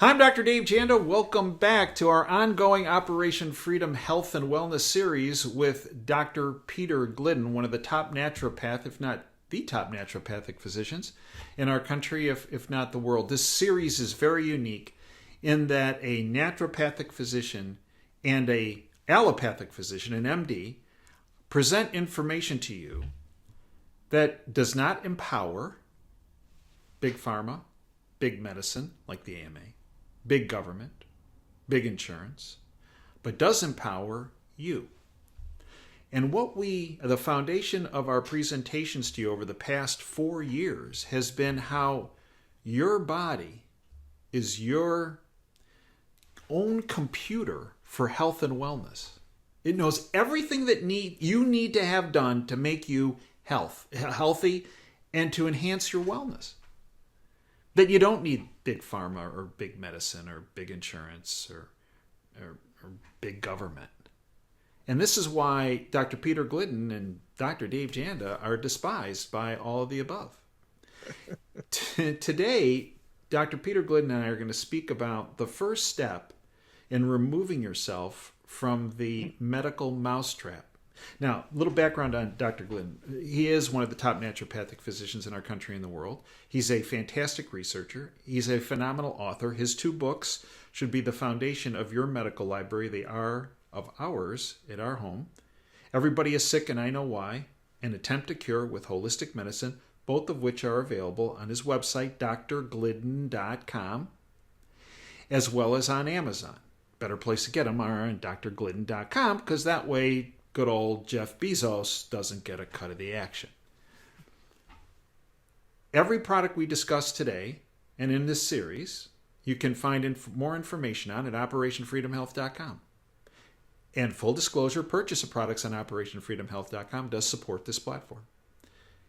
Hi, I'm Dr. Dave Janda. Welcome back to our ongoing Operation Freedom Health and Wellness series with Dr. Peter Glidden, one of the top naturopath, if not the top naturopathic physicians in our country, if not the world. This series is very unique in that a naturopathic physician and a allopathic physician, an MD, present information to you that does not empower big pharma, big medicine like the AMA, big government, big insurance, but does empower you. And the foundation of our presentations to you over the past 4 years has been how your body is your own computer for health and wellness. It knows everything that you need to have done to make you healthy and to enhance your wellness. That you don't need big pharma or big medicine or big insurance or big government. And this is why Dr. Peter Glidden and Dr. Dave Janda are despised by all of the above. Today, Dr. Peter Glidden and I are going to speak about the first step in removing yourself from the medical mousetrap. Now, a little background on Dr. Glidden. He is one of the top naturopathic physicians in our country and the world. He's a fantastic researcher. He's a phenomenal author. His 2 books should be the foundation of your medical library. They are of ours at our home. Everybody is Sick and I Know Why, An Attempt to Cure with Holistic Medicine, both of which are available on his website, drglidden.com, as well as on Amazon. Better place to get them are on drglidden.com, because that way good old Jeff Bezos doesn't get a cut of the action. Every product we discuss today and in this series, you can find more information on at operationfreedomhealth.com. And full disclosure, purchase of products on operationfreedomhealth.com does support this platform.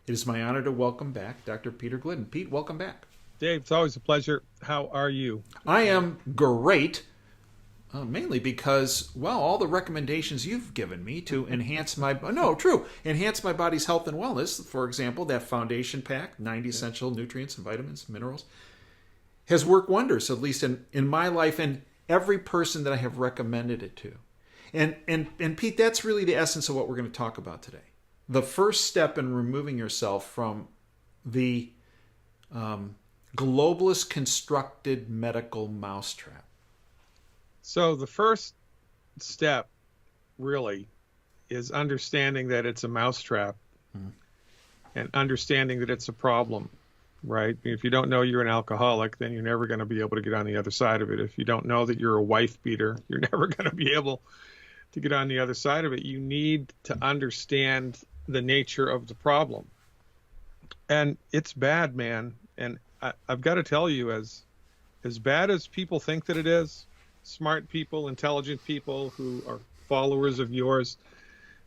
It is my honor to welcome back Dr. Peter Glidden. Pete, welcome back. Dave, it's always a pleasure. How are you? I am great. Mainly because, all the recommendations you've given me to enhance enhance my body's health and wellness, for example, that foundation pack, 90 essential nutrients and vitamins, minerals, has worked wonders, at least in my life and every person that I have recommended it to. And Pete, that's really the essence of what we're going to talk about today. The first step in removing yourself from the globalist constructed medical mousetrap. So the first step really is understanding that it's a mousetrap and understanding that it's a problem, right? If you don't know you're an alcoholic, then you're never going to be able to get on the other side of it. If you don't know that you're a wife beater, you're never going to be able to get on the other side of it. You need to understand the nature of the problem. And it's bad, man. And I've got to tell you, as bad as people think that it is, smart people, intelligent people who are followers of yours,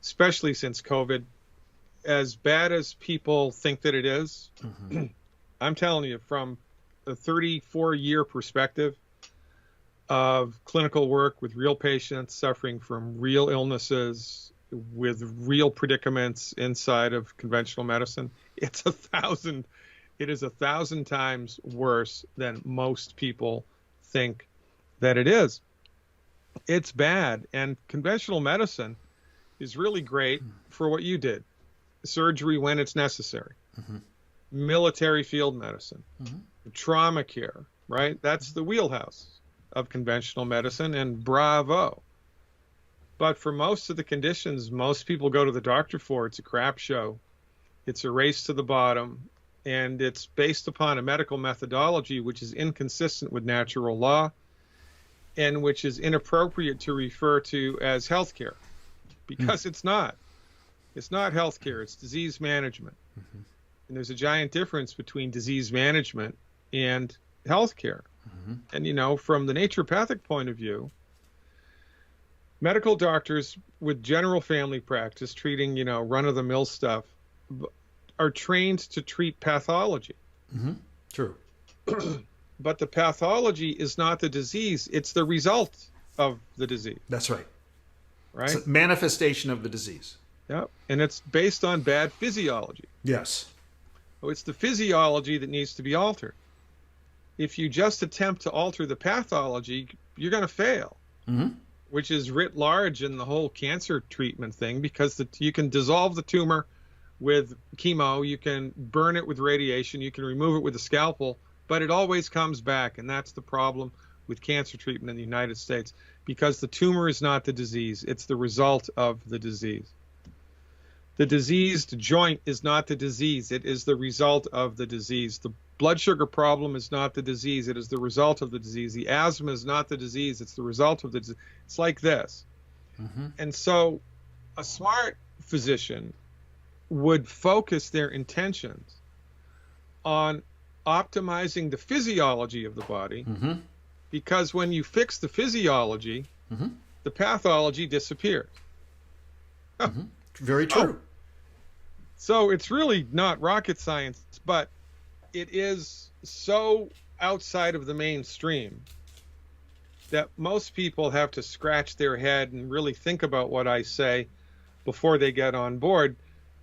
especially since COVID, as bad as people think that it is, I'm telling you, from a 34-year perspective of clinical work with real patients suffering from real illnesses, with real predicaments inside of conventional medicine, it is 1,000 times worse than most people think that it is. It's bad. And conventional medicine is really great for what you did. Surgery when it's necessary. Military field medicine. Trauma care, right? That's the wheelhouse of conventional medicine, and bravo. But for most of the conditions most people go to the doctor for, it's a crap show. It's a race to the bottom, and it's based upon a medical methodology which is inconsistent with natural law, and which is inappropriate to refer to as healthcare, because it's not. It's not healthcare. It's disease management. And there's a giant difference between disease management and healthcare. And, from the naturopathic point of view, medical doctors with general family practice treating, run-of-the-mill stuff are trained to treat pathology. True. But the pathology is not the disease. It's the result of the disease. That's right. Right? It's a manifestation of the disease. Yeah. And it's based on bad physiology. Yes. So it's the physiology that needs to be altered. if you just attempt to alter the pathology, you're going to fail, which is writ large in the whole cancer treatment thing, because you can dissolve the tumor with chemo, you can burn it with radiation, you can remove it with a scalpel, but it always comes back. And that's the problem with cancer treatment in the United States, because the tumor is not the disease, it's the result of the disease. The diseased joint is not the disease, it is the result of the disease. The blood sugar problem is not the disease, it is the result of the disease. The asthma is not the disease, it's the result of the disease. It's like this. And so a smart physician would focus their intentions on optimizing the physiology of the body, because when you fix the physiology, the pathology disappears. Very true. So it's really not rocket science, but it is so outside of the mainstream that most people have to scratch their head and really think about what I say before they get on board,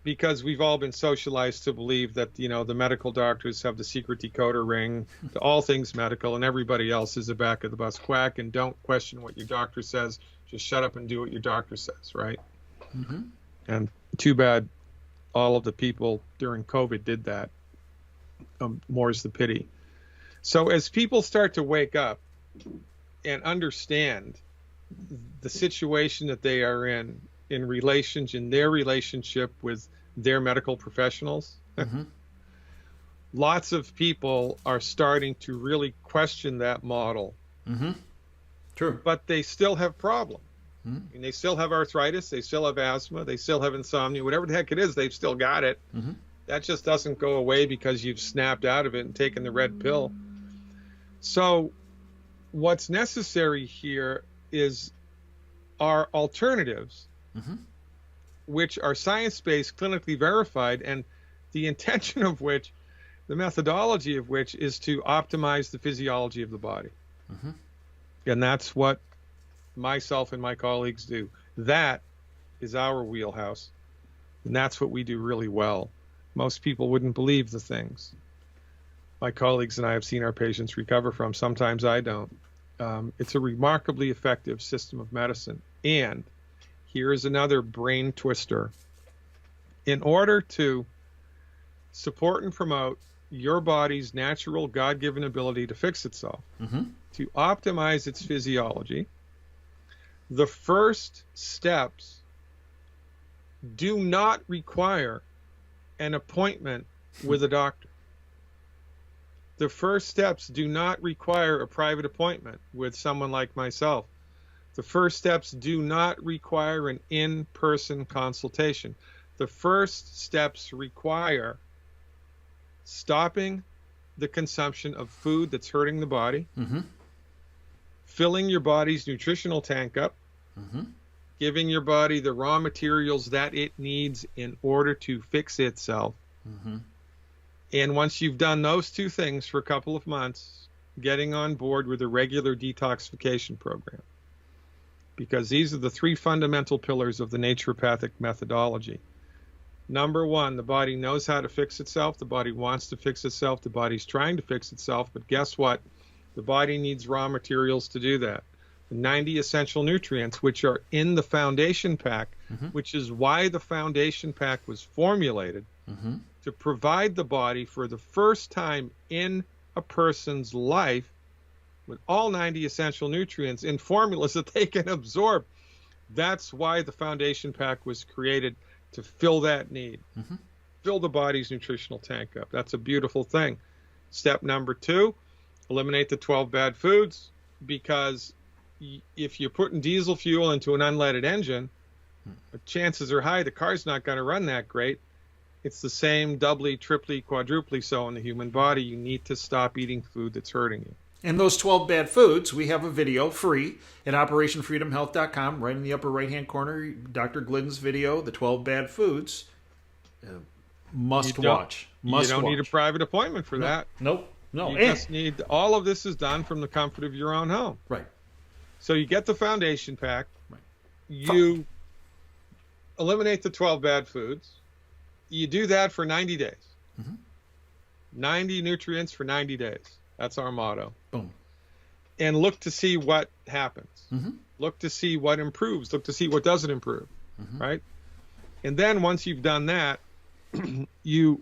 because we've all been socialized to believe that, you know, the medical doctors have the secret decoder ring to all things medical, and everybody else is a back of the bus quack, and don't question what your doctor says. Just shut up and do what your doctor says, right? And too bad all of the people during COVID did that. More's the pity. So as people start to wake up and understand the situation that they are in their relationship with their medical professionals, lots of people are starting to really question that model. True. But they still have problems. And they still have arthritis, they still have asthma, they still have insomnia, whatever the heck it is, they've still got it. That just doesn't go away because you've snapped out of it and taken the red pill. So what's necessary here is our alternatives, which are science-based, clinically verified, and the intention of which, the methodology of which, is to optimize the physiology of the body. And that's what myself and my colleagues do. That is our wheelhouse, and that's what we do really well. Most people wouldn't believe the things my colleagues and I have seen our patients recover from. Sometimes I don't. It's a remarkably effective system of medicine. And here's another brain twister. In order to support and promote your body's natural God-given ability to fix itself, to optimize its physiology, the first steps do not require an appointment with a doctor. The first steps do not require a private appointment with someone like myself. The first steps do not require an in-person consultation. The first steps require stopping the consumption of food that's hurting the body, filling your body's nutritional tank up, giving your body the raw materials that it needs in order to fix itself. And once you've done those two things for a couple of months, getting on board with a regular detoxification program. Because these are the three fundamental pillars of the naturopathic methodology. Number one, the body knows how to fix itself. The body wants to fix itself. The body's trying to fix itself. But guess what? The body needs raw materials to do that. The 90 essential nutrients, which are in the foundation pack, which is why the foundation pack was formulated to provide the body for the first time in a person's life with all 90 essential nutrients in formulas that they can absorb. That's why the foundation pack was created, to fill that need, fill the body's nutritional tank up. That's a beautiful thing. Step number two, eliminate the 12 bad foods, because if you're putting diesel fuel into an unleaded engine, chances are high the car's not going to run that great. It's the same doubly, triply, quadruply so in the human body. You need to stop eating food that's hurting you. And those 12 bad foods, we have a video free at OperationFreedomHealth.com. Right in the upper right-hand corner, Dr. Glidden's video, the 12 bad foods. Must watch. You don't need a private appointment for that. Nope. No. You just need, all of this is done from the comfort of your own home. Right. So you get the foundation pack. Right. You eliminate the 12 bad foods. You do that for 90 days. 90 nutrients for 90 days. That's our motto. Boom. And look to see what happens. Mm-hmm. Look to see what improves. Look to see what doesn't improve, right? And then once you've done that, you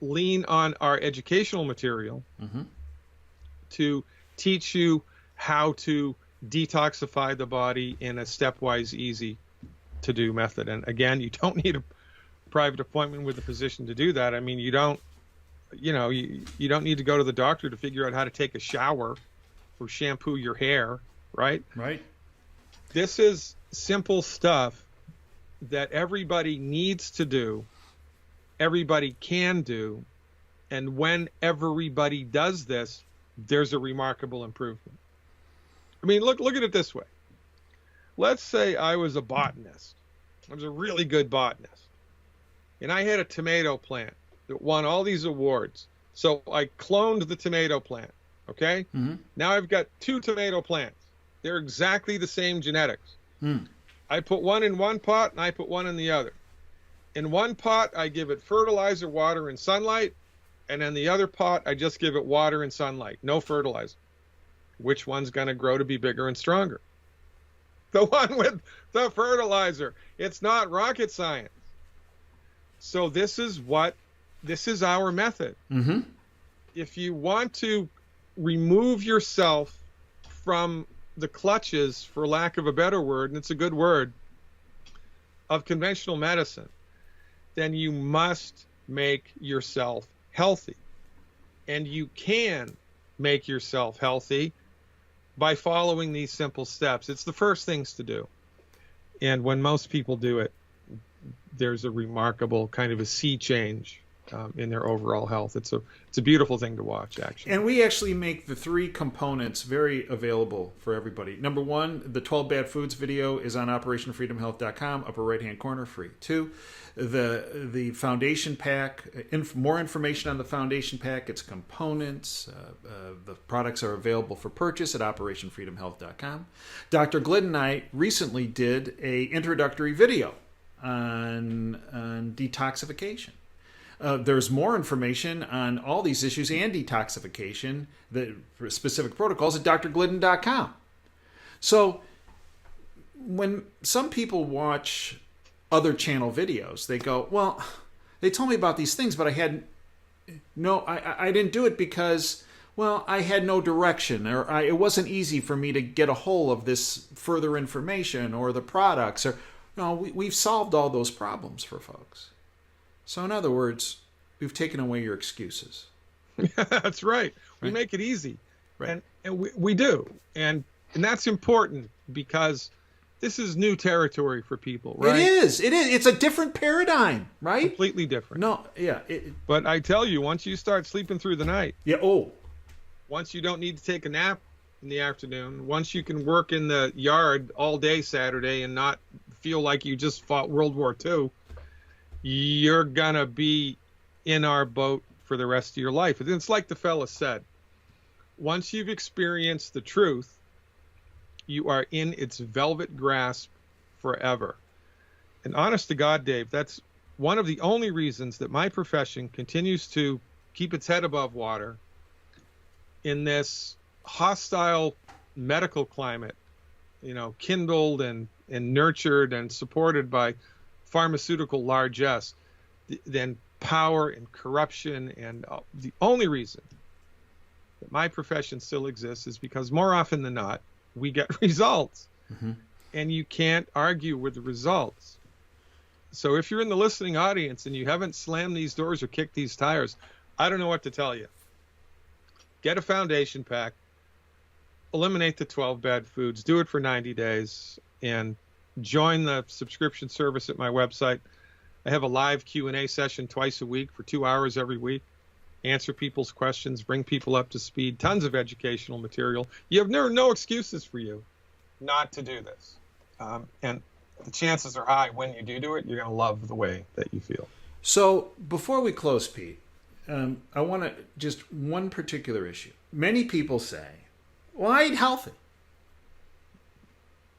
lean on our educational material to teach you how to detoxify the body in a stepwise, easy to do method. And again, you don't need a private appointment with a physician to do that. I mean, you don't need to go to the doctor to figure out how to take a shower or shampoo your hair, right? Right. This is simple stuff that everybody needs to do, everybody can do, and when everybody does this, there's a remarkable improvement. I mean, look at it this way. Let's say I was a botanist. I was a really good botanist. And I had a tomato plant that won all these awards. So I cloned the tomato plant, okay? Now I've got 2 tomato plants. They're exactly the same genetics. I put one in one pot and I put one in the other. In one pot, I give it fertilizer, water, and sunlight. And in the other pot, I just give it water and sunlight, no fertilizer. Which one's going to grow to be bigger and stronger? The one with the fertilizer. It's not rocket science. So this is our method. If you want to remove yourself from the clutches, for lack of a better word, and it's a good word, of conventional medicine, then you must make yourself healthy. And you can make yourself healthy by following these simple steps. It's the first things to do. And when most people do it, there's a remarkable kind of a sea change in their overall health. It's a beautiful thing to watch, actually. And we actually make the 3 components very available for everybody. Number 1, the 12 Bad Foods video is on operationfreedomhealth.com, upper right-hand corner, free. 2, the foundation pack, more information on the foundation pack, its components. The products are available for purchase at operationfreedomhealth.com. Dr. Glidden and I recently did a introductory video on detoxification. There's more information on all these issues and detoxification, the specific protocols, at drglidden.com. So when some people watch other channel videos, they go, well, they told me about these things, but I didn't do it because, well, I had no direction, or it wasn't easy for me to get a hold of this further information or the products. Or no, we've solved all those problems for folks. So in other words, we've taken away your excuses. That's right. We make it easy. Right. And we do. And that's important because this is new territory for people, right? It is. It's a different paradigm, right? Completely different. No, yeah. But I tell you, once you start sleeping through the night. Yeah, once you don't need to take a nap in the afternoon, once you can work in the yard all day Saturday and not feel like you just fought World War II, you're going to be in our boat for the rest of your life. It's like the fella said, once you've experienced the truth, you are in its velvet grasp forever. And honest to God, Dave, that's one of the only reasons that my profession continues to keep its head above water in this hostile medical climate, kindled and nurtured and supported by pharmaceutical largesse, then power and corruption. And the only reason that my profession still exists is because more often than not, we get results. And you can't argue with the results. So if you're in the listening audience and you haven't slammed these doors or kicked these tires, I don't know what to tell you. Get a foundation pack, eliminate the 12 bad foods, do it for 90 days, and join the subscription service at my website. I have a live Q&A session twice a week for 2 hours every week. Answer people's questions, bring people up to speed, tons of educational material. You have no excuses for you not to do this. And the chances are high when you do it, you're going to love the way that you feel. So before we close, Pete, I want to just one particular issue. Many people say, well, I eat healthy.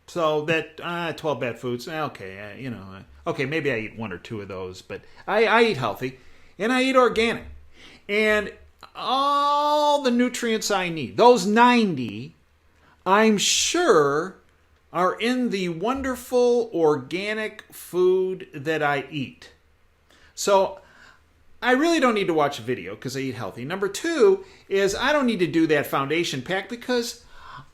So that 12 bad foods, okay, okay, maybe I eat 1 or 2 of those, but I eat healthy and I eat organic. And all the nutrients I need. Those 90, I'm sure, are in the wonderful organic food that I eat. So I really don't need to watch a video because I eat healthy. Number two is I don't need to do that foundation pack because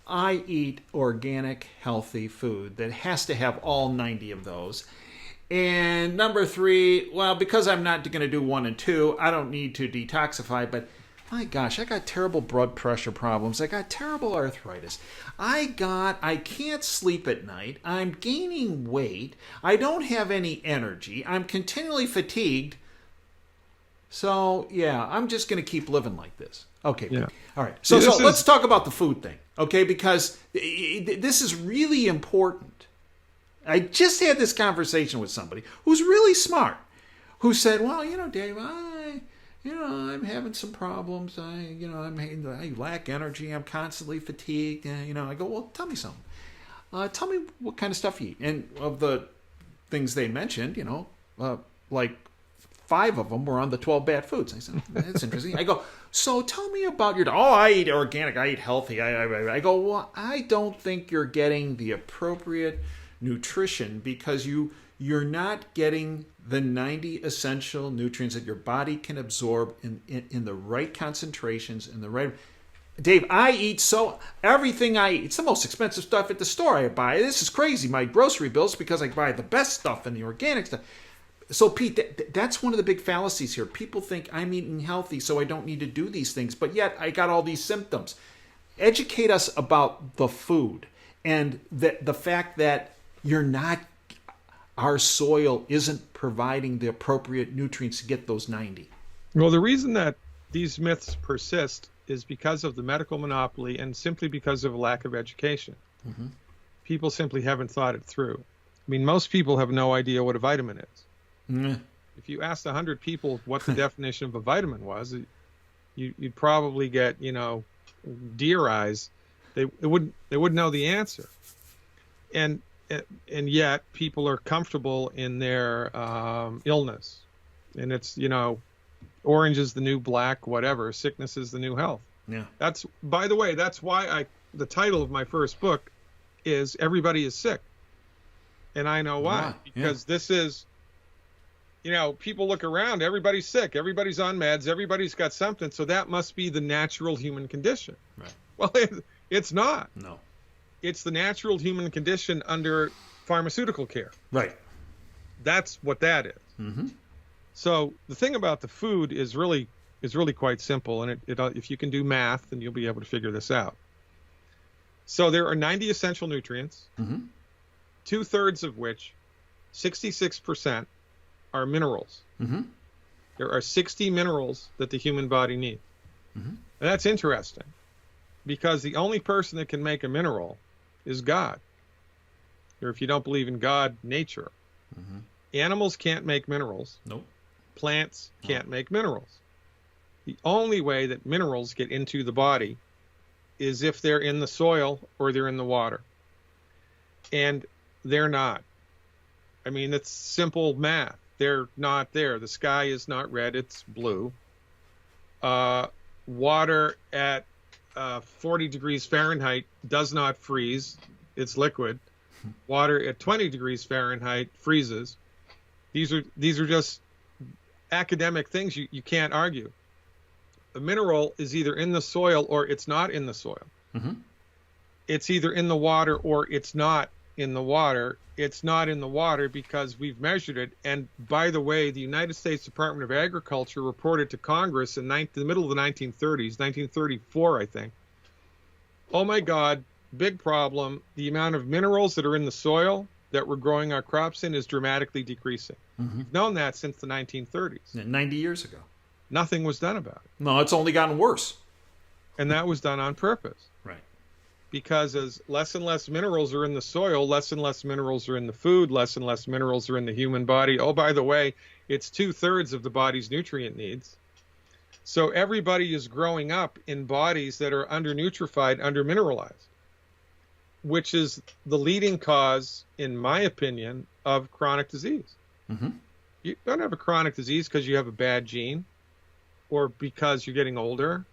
I eat organic, healthy food that has to have all 90 of those. And number three, well, because I'm not going to do 1 and 2, I don't need to detoxify, but my gosh, I got terrible blood pressure problems. I got terrible arthritis. I can't sleep at night. I'm gaining weight. I don't have any energy. I'm continually fatigued. So, yeah, I'm just going to keep living like this. Okay. Yeah. All right. So let's talk about the food thing, okay? Because this is really important. I just had this conversation with somebody who's really smart, who said, well, Dave, I'm having some problems. I lack energy. I'm constantly fatigued. I go, well, tell me something. Tell me what kind of stuff you eat. And of the things they mentioned, like 5 of them were on the 12 bad foods. I said, that's interesting. I go, so tell me about your, I eat organic. I eat healthy. I go, well, I don't think you're getting the appropriate nutrition because you're not getting the 90 essential nutrients that your body can absorb in the right concentrations, in the right... Dave, I eat everything I eat. It's the most expensive stuff at the store I buy. This is crazy. My grocery bills because I buy the best stuff and the organic stuff. So, Pete, that's one of the big fallacies here. People think I'm eating healthy, so I don't need to do these things. But yet, I got all these symptoms. Educate us about the food and the fact that our soil isn't providing the appropriate nutrients to get those 90. Well, the reason that these myths persist is because of the medical monopoly and simply because of a lack of education. Mm-hmm. People simply haven't thought it through. I mean, most people have no idea what a vitamin is. Mm. If you asked 100 people what the definition of a vitamin was, you'd probably get, deer eyes. They wouldn't know the answer. And yet people are comfortable in their illness. And it's, orange is the new black, whatever. Sickness is the new health. Yeah. By the way, that's why the title of my first book is Everybody is Sick. And I know why. Because this is, people look around, everybody's sick, everybody's on meds, everybody's got something. So that must be the natural human condition. Right. Well, it's not. No. It's the natural human condition under pharmaceutical care. Right. That's what that is. Mm-hmm. So the thing about the food is really quite simple, and if you can do math, then you'll be able to figure this out. So there are 90 essential nutrients, mm-hmm. 2/3 of which, 66%, are minerals. Mm-hmm. There are 60 minerals that the human body needs. Mm-hmm. And that's interesting, because the only person that can make a mineral is God. Or if you don't believe in God, nature. Mm-hmm. Animals can't make minerals. Nope. Plants can't make minerals. The only way that minerals get into the body is if they're in the soil or they're in the water. And they're not. I mean, it's simple math. They're not there. The sky is not red, it's blue. Water at 40 degrees Fahrenheit does not freeze. It's liquid. Water at 20 degrees Fahrenheit freezes. These are just academic things you can't argue. A mineral is either in the soil or it's not in the soil. Mm-hmm. It's either in the water or it's not in the water. It's not in the water because we've measured it. And by the way, the United States Department of Agriculture reported to Congress in the middle of the 1930s, 1934, I think. Oh my God, big problem. The amount of minerals that are in the soil that we're growing our crops in is dramatically decreasing. Mm-hmm. We've known that since the 1930s. 90 years ago. Nothing was done about it. No, it's only gotten worse. And that was done on purpose. Right. Because as less and less minerals are in the soil, less and less minerals are in the food, less and less minerals are in the human body. Oh, by the way, it's 2/3 of the body's nutrient needs. So everybody is growing up in bodies that are undernutrified, undermineralized, which is the leading cause, in my opinion, of chronic disease. Mm-hmm. You don't have a chronic disease because you have a bad gene. or because you're getting older,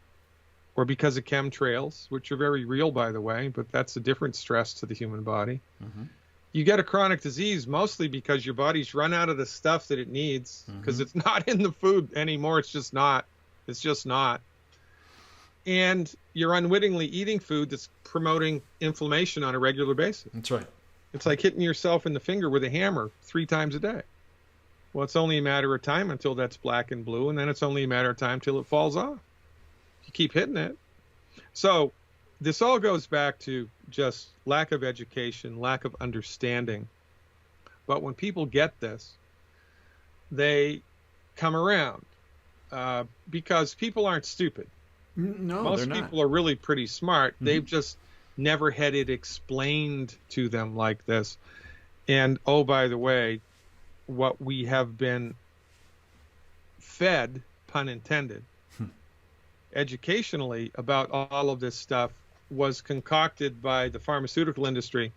or because of chemtrails, which are very real, by the way, but that's a different stress to the human body. Mm-hmm. You get a chronic disease mostly because your body's run out of the stuff that it needs, because it's not in the food anymore. It's just not. It's just not. And you're unwittingly eating food that's promoting inflammation on a regular basis. That's right. It's like hitting yourself in the finger with a hammer 3 times a day. Well, it's only a matter of time until that's black and blue, and then it's only a matter of time till it falls off. You keep hitting it. So this all goes back to just lack of education, lack of understanding. But when people get this, they come around because people aren't stupid. No, Most they're not. people are really pretty smart. They've just never had it explained to them like this. And, oh, by the way, what we have been fed, pun intended, educationally about all of this stuff was concocted by the pharmaceutical industry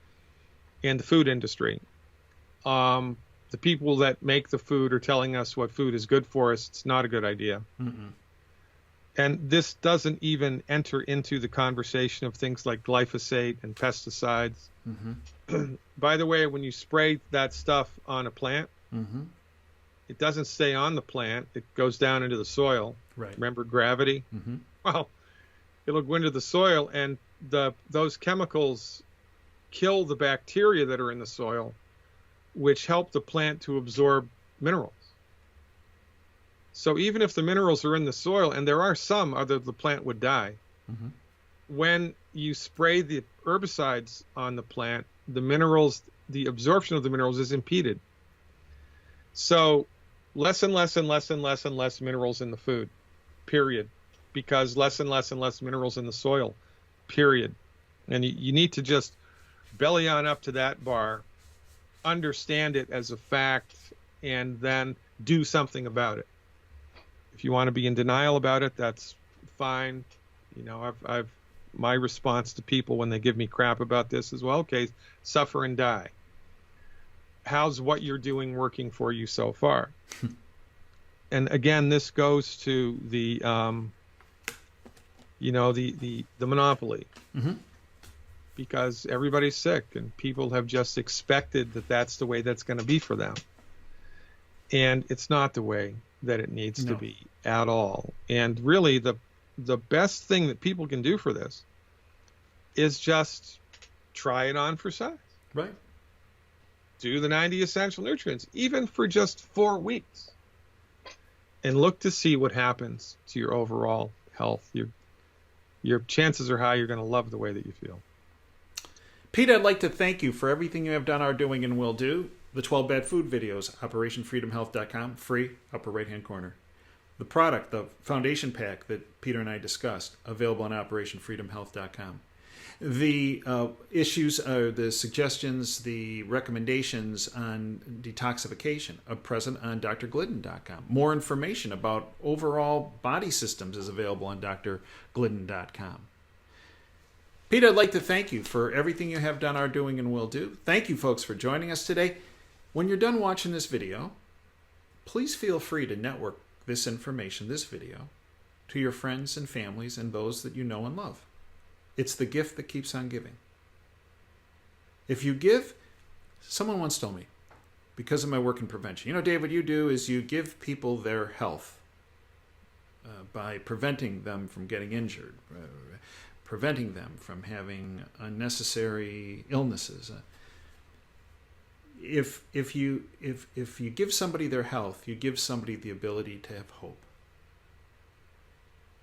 and the food industry. The people that make the food are telling us what food is good for us. It's not a good idea. Mm-mm. And this doesn't even enter into the conversation of things like glyphosate and pesticides. By the way, when you spray that stuff on a plant, it doesn't stay on the plant. It goes down into the soil. Right. Remember gravity? Well, it'll go into the soil, and those chemicals kill the bacteria that are in the soil, which help the plant to absorb minerals. So even if the minerals are in the soil, and there are some, other the plant would die. When you spray the herbicides on the plant, the minerals, the absorption of the minerals is impeded. So less and less and less and less and less minerals in the food, period. Because less and less and less minerals in the soil, period. And you need to just belly on up to that bar, understand it as a fact, and then do something about it. If you want to be in denial about it, that's fine. You know, I've my response to people when they give me crap about this is, well, okay, suffer and die. How's what you're doing working for you so far? And again, this goes to the monopoly, because everybody's sick and people have just expected that that's the way that's going to be for them. And it's not the way that it needs to be at all. And really the best thing that people can do for this is just try it on for size. Right. Do the 90 essential nutrients, even for just 4 weeks, and look to see what happens to your overall health. Your chances are high you're going to love the way that you feel. Pete, I'd like to thank you for everything you have done, are doing, and will do. The 12 Bad Food videos, OperationFreedomHealth.com, free, upper right-hand corner. The product, the foundation pack that Peter and I discussed, available on OperationFreedomHealth.com. The issues, the suggestions, the recommendations on detoxification are present on drglidden.com. More information about overall body systems is available on drglidden.com. Pete, I'd like to thank you for everything you have done, are doing, and will do. Thank you, folks, for joining us today. When you're done watching this video, please feel free to network this information, this video, to your friends and families and those that you know and love. It's the gift that keeps on giving. If you give, someone once told me, because of my work in prevention, you know, Dave, what you do is you give people their health by preventing them from getting injured, preventing them from having unnecessary illnesses. If you give somebody their health, you give somebody the ability to have hope.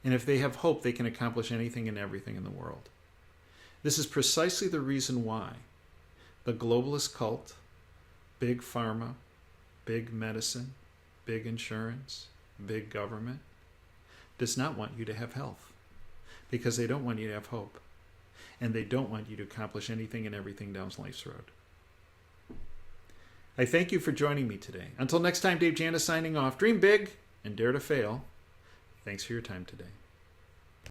And if they have hope, they can accomplish anything and everything in the world. This is precisely the reason why the globalist cult, big pharma, big medicine, big insurance, big government, does not want you to have health. Because they don't want you to have hope. And they don't want you to accomplish anything and everything down life's road. I thank you for joining me today. Until next time, Dave Janis signing off. Dream big and dare to fail. Thanks for your time today.